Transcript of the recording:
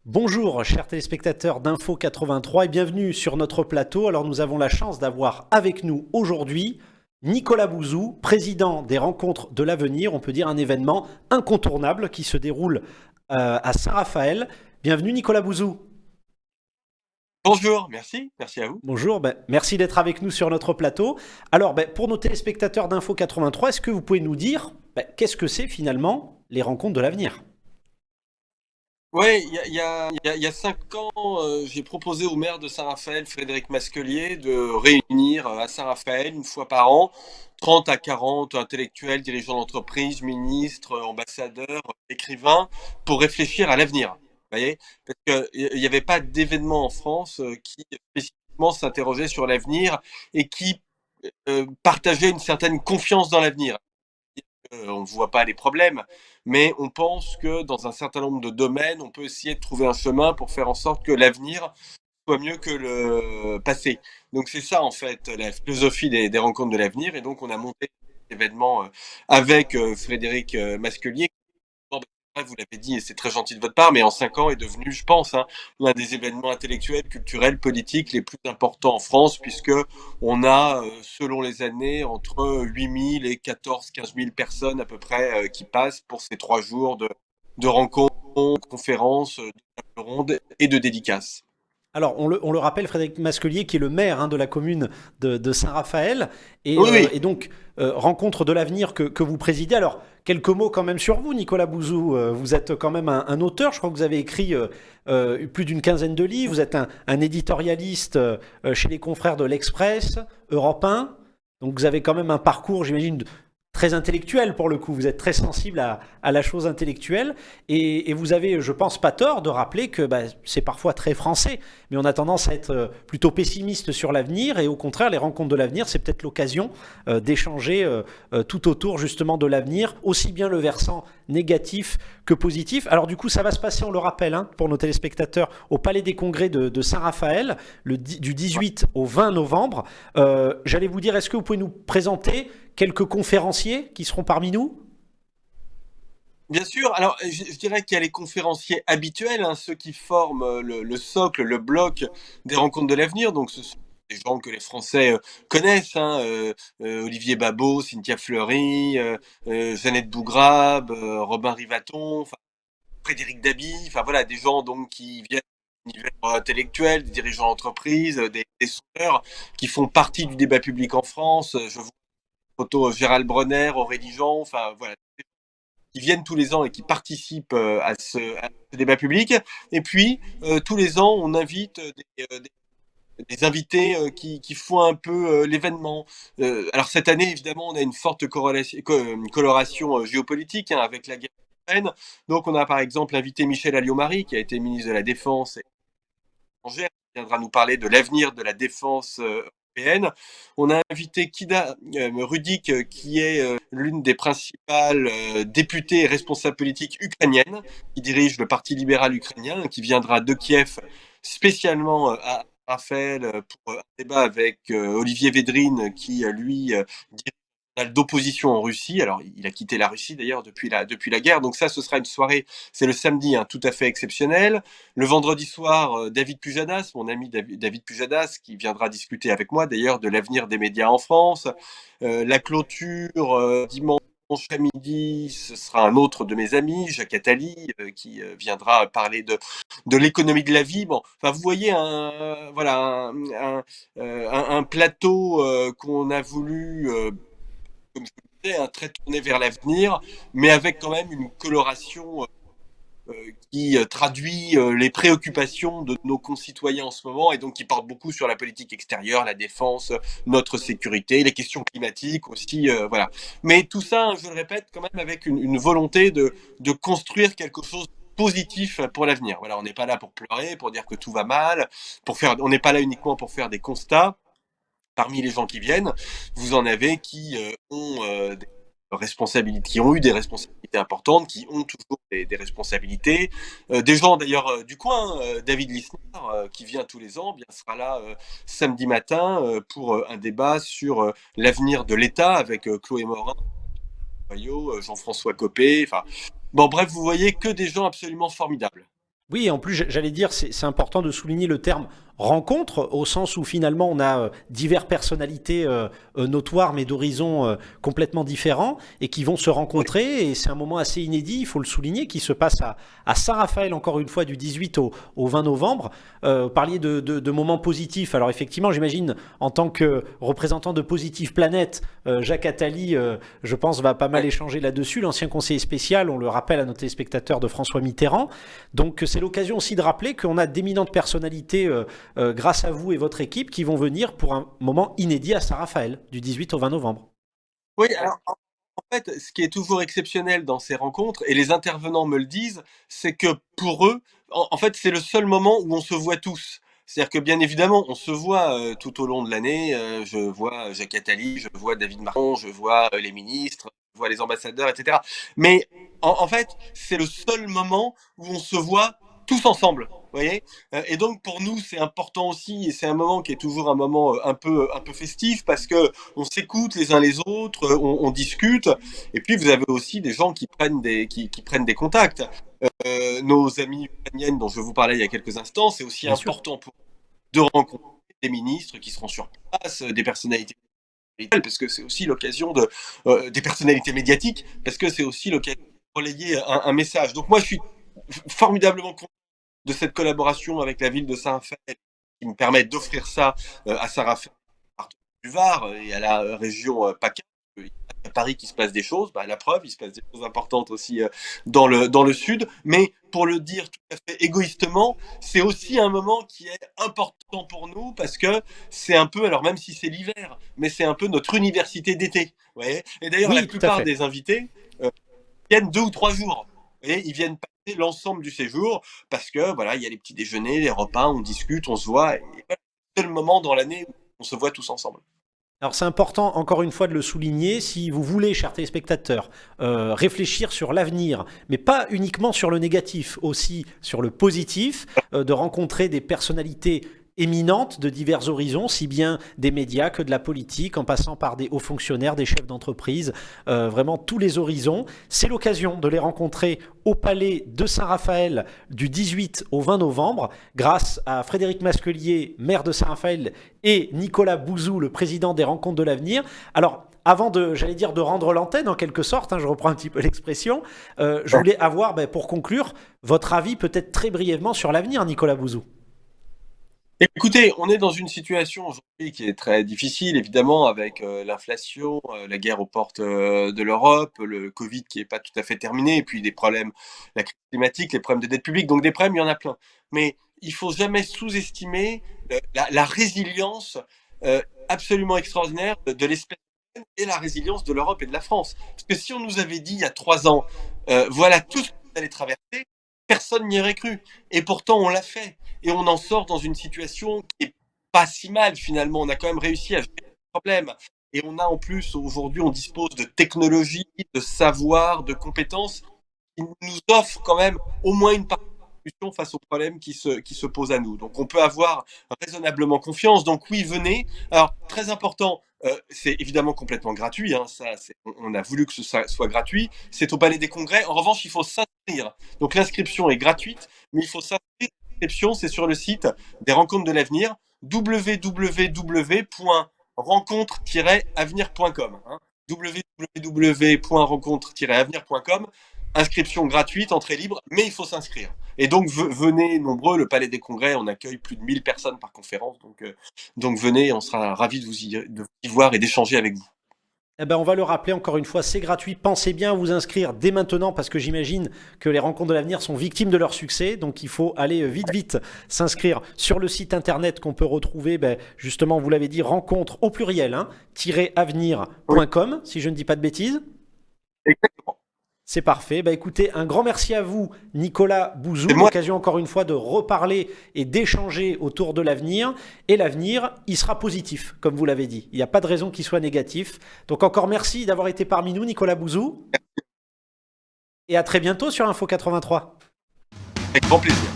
Bonjour, chers téléspectateurs d'Info 83 et bienvenue sur notre plateau. Alors, nous avons la chance d'avoir avec nous aujourd'hui Nicolas Bouzou, président des Rencontres de l'Avenir. On peut dire un événement incontournable qui se déroule à Saint-Raphaël. Bienvenue, Nicolas Bouzou. Bonjour, merci à vous. Bonjour, merci d'être avec nous sur notre plateau. Alors, pour nos téléspectateurs d'Info 83, est-ce que vous pouvez nous dire qu'est-ce que c'est finalement les Rencontres de l'Avenir? Ouais, il y a 5 ans, j'ai proposé au maire de Saint-Raphaël, Frédéric Masquelier, de réunir à Saint-Raphaël, une fois par an, 30 à 40 intellectuels, dirigeants d'entreprise, ministres, ambassadeurs, écrivains, pour réfléchir à l'avenir. Vous voyez? Parce qu'il n'y avait pas d'événement en France qui spécifiquement s'interrogeait sur l'avenir et qui partageait une certaine confiance dans l'avenir. On ne voit pas les problèmes, mais on pense que dans un certain nombre de domaines, on peut essayer de trouver un chemin pour faire en sorte que l'avenir soit mieux que le passé. Donc c'est ça en fait la philosophie des rencontres de l'avenir. Et donc on a monté cet événement avec Frédéric Masquelier. Bon, vous l'avez dit et c'est très gentil de votre part, mais en 5 ans est devenu, je pense, l'un des événements intellectuels, culturels, politiques les plus importants en France, puisque on a, selon les années, entre 8 000 et 14 000 à 15 000 personnes à peu près qui passent pour ces 3 jours de rencontres, conférences, de tables rondes et de dédicaces. Alors, on le rappelle, Frédéric Masquelier, qui est le maire de la commune de Saint-Raphaël, Oui, oui. et donc rencontre de l'avenir que vous présidez. Alors, quelques mots quand même sur vous, Nicolas Bouzou. Vous êtes quand même un auteur, je crois que vous avez écrit plus d'une quinzaine de livres, vous êtes un éditorialiste chez les confrères de l'Express, Europe 1, donc vous avez quand même un parcours, j'imagine, très intellectuel pour le coup. Vous êtes très sensible à la chose intellectuelle et vous avez, je pense, pas tort de rappeler que c'est parfois très français, mais on a tendance à être plutôt pessimiste sur l'avenir et au contraire, les rencontres de l'avenir, c'est peut-être l'occasion d'échanger tout autour justement de l'avenir, aussi bien le versant négatif que positif. Alors du coup, ça va se passer, on le rappelle, pour nos téléspectateurs, au Palais des Congrès de Saint-Raphaël, du 18 au 20 novembre. J'allais vous dire, est-ce que vous pouvez nous présenter quelques conférenciers qui seront parmi nous? Bien sûr, alors je dirais qu'il y a les conférenciers habituels, ceux qui forment le socle, le bloc des rencontres de l'avenir. Donc ce sont des gens que les Français connaissent, Olivier Babot, Cynthia Fleury, Jeannette Bougrabe, Robin Rivaton, enfin, Frédéric Dabi, enfin voilà, des gens donc qui viennent de l'univers intellectuel, des dirigeants d'entreprise, des sonneurs qui font partie du débat public en France. Je vois photo Gérald Bronner, Aurélie Jean, enfin voilà, qui viennent tous les ans et qui participent à ce débat public. Et puis, tous les ans, on invite des invités qui font un peu l'événement. Alors cette année, évidemment, on a une forte coloration géopolitique avec la guerre en Ukraine. Donc on a par exemple invité Michel Alliot-Marie, qui a été ministre de la Défense étrangère, qui viendra nous parler de l'avenir de la défense européenne. On a invité Kida Rudik, qui est l'une des principales députées et responsables politiques ukrainiennes, qui dirige le Parti libéral ukrainien, qui viendra de Kiev spécialement à Raphaël pour un débat avec Olivier Védrine, qui lui dirige d'opposition en Russie. Alors, il a quitté la Russie d'ailleurs depuis la guerre. Donc ça, ce sera une soirée, c'est le samedi, tout à fait exceptionnel. Le vendredi soir, David Pujadas, mon ami David Pujadas, qui viendra discuter avec moi d'ailleurs de l'avenir des médias en France. La clôture, dimanche à midi, ce sera un autre de mes amis, Jacques Attali, qui viendra parler de l'économie de la vie. Bon, enfin, vous voyez voilà, un plateau qu'on a voulu comme je vous le disais, très tourné vers l'avenir, mais avec quand même une coloration qui traduit les préoccupations de nos concitoyens en ce moment et donc qui porte beaucoup sur la politique extérieure, la défense, notre sécurité, les questions climatiques aussi, voilà. Mais tout ça, je le répète, quand même avec une volonté de construire quelque chose de positif pour l'avenir. Voilà, on n'est pas là pour pleurer, pour dire que tout va mal, on n'est pas là uniquement pour faire des constats. Parmi les gens qui viennent, vous en avez qui ont des responsabilités, qui ont eu des responsabilités importantes, qui ont toujours des responsabilités. Des gens d'ailleurs du coin, David Lisnard, qui vient tous les ans, bien sera là samedi matin pour un débat sur l'avenir de l'État avec Chloé Morin, Jean-François Copé. Enfin, bon, bref, vous voyez que des gens absolument formidables. Oui, en plus, j'allais dire, c'est important de souligner le terme rencontre, au sens où finalement on a diverses personnalités notoires, mais d'horizons complètement différents, et qui vont se Oui, rencontrer, et c'est un moment assez inédit, il faut le souligner, qui se passe à Saint-Raphaël, encore une fois, du 18 au 20 novembre. Vous parliez de moments positifs, alors effectivement, j'imagine, en tant que représentant de Positive Planète, Jacques Attali, je pense, va pas mal ouais. échanger là-dessus, l'ancien conseiller spécial, on le rappelle à nos téléspectateurs, de François Mitterrand. Donc c'est l'occasion aussi de rappeler qu'on a d'éminentes personnalités, grâce à vous et votre équipe, qui vont venir pour un moment inédit à Saint-Raphaël, du 18 au 20 novembre. Oui, alors en fait, ce qui est toujours exceptionnel dans ces rencontres, et les intervenants me le disent, c'est que pour eux, en fait, c'est le seul moment où on se voit tous. C'est-à-dire que bien évidemment, on se voit tout au long de l'année. Je vois Jacques Attali, je vois David Marron, je vois les ministres, je vois les ambassadeurs, etc. Mais en fait, c'est le seul moment où on se voit tous ensemble. Vous voyez. Et donc pour nous, c'est important aussi, et c'est un moment qui est toujours un moment un peu festif, parce que on s'écoute les uns les autres, on discute, et puis vous avez aussi des gens qui prennent des contacts. Nos amis ukrainiennes dont je vous parlais il y a quelques instants, c'est aussi Bien sûr. important pour eux de rencontrer des ministres qui seront sur place, des personnalités parce que c'est aussi l'occasion des personnalités médiatiques, parce que c'est aussi l'occasion de relayer un message. Donc moi, je suis formidablement content de cette collaboration avec la ville de Saint-Raphaël, qui me permet d'offrir ça à Saint-Raphaël, du Var et à la région PACA. Il y a à Paris qui se passe des choses, bah, la preuve, il se passe des choses importantes aussi dans le sud. Mais pour le dire tout à fait égoïstement, c'est aussi un moment qui est important pour nous, parce que c'est un peu, alors même si c'est l'hiver, mais c'est un peu notre université d'été. Vous voyez. Et d'ailleurs, la Oui, tout à plupart fait. des invités euh, viennent 2 ou 3 jours. Vous voyez, ils viennent passer l'ensemble du séjour, parce que voilà, il y a les petits déjeuners, les repas, on discute, on se voit. Et voilà, c'est le moment dans l'année où on se voit tous ensemble. Alors c'est important, encore une fois, de le souligner, si vous voulez, chers téléspectateurs, réfléchir sur l'avenir, mais pas uniquement sur le négatif, aussi sur le positif, de rencontrer des personnalités éminentes de divers horizons, si bien des médias que de la politique, en passant par des hauts fonctionnaires, des chefs d'entreprise, vraiment tous les horizons. C'est l'occasion de les rencontrer au Palais de Saint-Raphaël du 18 au 20 novembre, grâce à Frédéric Masquelier, maire de Saint-Raphaël, et Nicolas Bouzou, le président des Rencontres de l'Avenir. Alors, avant de, j'allais dire, de rendre l'antenne en quelque sorte, hein, je reprends un petit peu l'expression, je voulais avoir, pour conclure, votre avis peut-être très brièvement sur l'avenir, Nicolas Bouzou. Écoutez, on est dans une situation aujourd'hui qui est très difficile, évidemment, avec l'inflation, la guerre aux portes de l'Europe, le Covid qui n'est pas tout à fait terminé, et puis des problèmes, la crise climatique, les problèmes de dette publique. Donc des problèmes, il y en a plein. Mais il faut jamais sous-estimer la résilience euh, absolument extraordinaire de l'espèce humaine, et la résilience de l'Europe et de la France. Parce que si on nous avait dit il y a 3 ans, voilà tout ce que vous allez traverser, personne n'y aurait cru. Et pourtant, on l'a fait. Et on en sort dans une situation qui est pas si mal finalement. On a quand même réussi à gérer le problème. Et on a en plus, aujourd'hui, on dispose de technologies, de savoir, de compétences qui nous offrent quand même au moins une partie de solution face aux problèmes qui se posent à nous. Donc on peut avoir raisonnablement confiance. Donc oui, venez. Alors, très important, c'est évidemment complètement gratuit. Hein, ça, on a voulu que ce soit gratuit. C'est au Palais des Congrès. En revanche, il faut s'inscrire. Donc l'inscription est gratuite, mais il faut s'inscrire. L'inscription, c'est sur le site des Rencontres de l'Avenir, www.rencontre-avenir.com. Hein, www.rencontre-avenir.com. Inscription gratuite, entrée libre, mais il faut s'inscrire. Et donc venez nombreux, le Palais des Congrès, on accueille plus de 1000 personnes par conférence, donc venez, on sera ravis de vous y voir et d'échanger avec vous. Eh ben, on va le rappeler encore une fois, c'est gratuit. Pensez bien à vous inscrire dès maintenant parce que j'imagine que les rencontres de l'avenir sont victimes de leur succès. Donc il faut aller vite, vite s'inscrire sur le site internet qu'on peut retrouver, justement, vous l'avez dit, rencontre au pluriel, hein, Oui, -avenir.com, si je ne dis pas de bêtises. exactement. C'est parfait. Écoutez, un grand merci à vous, Nicolas C'est Bouzou. moi. L'occasion encore une fois de reparler et d'échanger autour de l'avenir. Et l'avenir, il sera positif, comme vous l'avez dit. Il n'y a pas de raison qu'il soit négatif. Donc encore merci d'avoir été parmi nous, Nicolas Bouzou. Et à très bientôt sur Info 83. Avec grand plaisir.